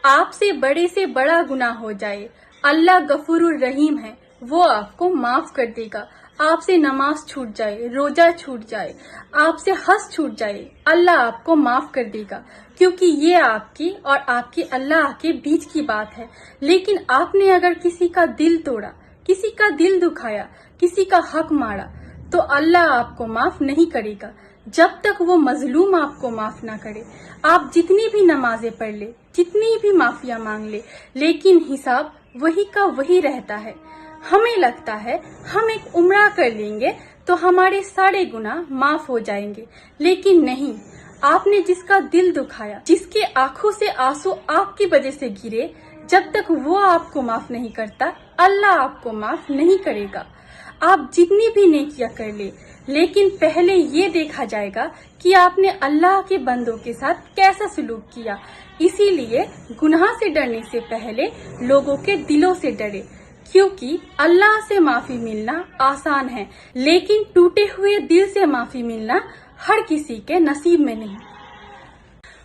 आपसे बड़े से बड़ा गुनाह हो जाए, अल्लाह गफूरुर रहीम है, वो आपको माफ कर देगा। आपसे नमाज छूट जाए, रोजा छूट जाए, आपसे हज छूट जाए, अल्लाह आपको माफ कर देगा, क्योंकि ये आपकी और आपके अल्लाह के बीच की बात है। लेकिन आपने अगर किसी का दिल तोड़ा, किसी का दिल दुखाया, किसी का हक मारा, तो अल्लाह आपको माफ नहीं करेगा जब तक वो मजलूम आपको माफ ना करे। आप जितनी भी नमाजें पढ़ ले, जितनी भी माफिया मांग ले, लेकिन हिसाब वही का वही रहता है। हमें लगता है हम एक उम्रा कर लेंगे तो हमारे सारे गुनाह माफ हो जाएंगे, लेकिन नहीं। आपने जिसका दिल दुखाया, जिसके आंखों से आंसू आपकी वजह से गिरे, जब तक वो आपको माफ नहीं करता, अल्लाह आपको माफ नहीं करेगा। आप जितनी भी नेकियां कर ले, लेकिन पहले ये देखा जाएगा कि आपने अल्लाह के बंदों के साथ कैसा सलूक किया। इसीलिए गुनाह से डरने से पहले लोगों के दिलों से डरे, क्योंकि अल्लाह से माफी मिलना आसान है, लेकिन टूटे हुए दिल से माफी मिलना हर किसी के नसीब में नहीं।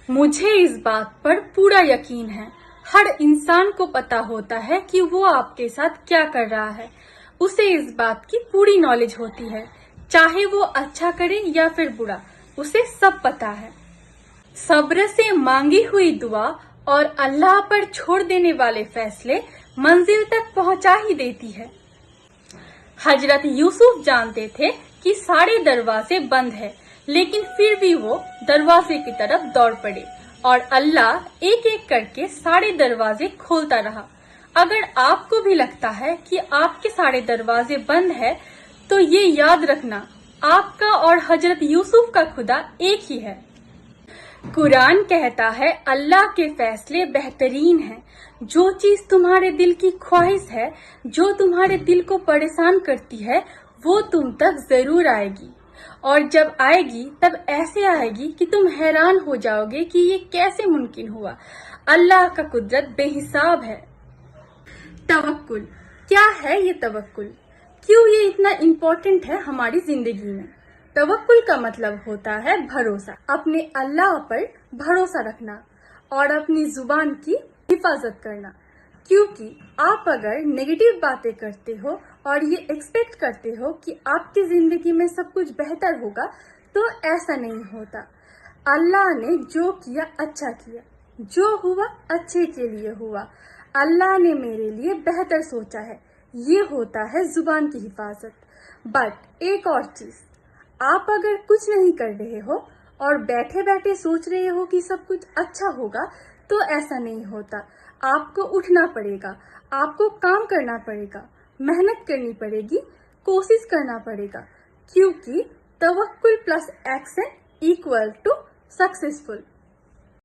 मुझे इस बात पर पूरा यकीन है, हर इंसान को पता होता है कि वो आपके साथ क्या कर रहा है। उसे इस बात की पूरी नॉलेज होती है, चाहे वो अच्छा करे या फिर बुरा, उसे सब पता है। सब्र से मांगी हुई दुआ और अल्लाह पर छोड़ देने वाले फैसले मंजिल तक पहुंचा ही देती है। हजरत यूसुफ जानते थे कि सारे दरवाजे बंद है, लेकिन फिर भी वो दरवाजे की तरफ दौड़ पड़े और अल्लाह एक एक करके सारे दरवाजे खोलता रहा। अगर आपको भी लगता है कि आपके सारे दरवाजे बंद है, तो ये याद रखना, आपका और हजरत यूसुफ का खुदा एक ही है। कुरान कहता है अल्लाह के फैसले बेहतरीन हैं। जो चीज तुम्हारे दिल की ख्वाहिश है, जो तुम्हारे दिल को परेशान करती है, वो तुम तक जरूर आएगी, और जब आएगी तब ऐसे आएगी कि तुम हैरान हो जाओगे कि ये कैसे मुमकिन हुआ। अल्लाह का कुदरत बेहिसाब है। तवक्कुल, क्या है ये तवक्कुल? क्यों ये इतना इम्पोर्टेंट है हमारी जिंदगी में? तवक्कुल का मतलब होता है भरोसा, अपने अल्लाह पर भरोसा रखना और अपनी जुबान की हिफाजत करना। क्योंकि आप अगर नेगेटिव बातें करते हो और ये एक्सपेक्ट करते हो कि आपकी जिंदगी में सब कुछ बेहतर होगा, तो ऐसा नहीं होता। अल्लाह ने जो किया अच्छा किया, जो हुआ अच्छे के लिए हुआ। अल्लाह ने मेरे लिए बेहतर सोचा है, ये होता है जुबान की हिफाजत। बट एक और चीज, आप अगर कुछ नहीं कर रहे हो और बैठे बैठे सोच रहे हो कि सब कुछ अच्छा होगा, तो ऐसा नहीं होता। आपको उठना पड़ेगा, आपको काम करना पड़ेगा, मेहनत करनी पड़ेगी, कोशिश करना पड़ेगा, क्योंकि तवक्कुल plus action equal to successful.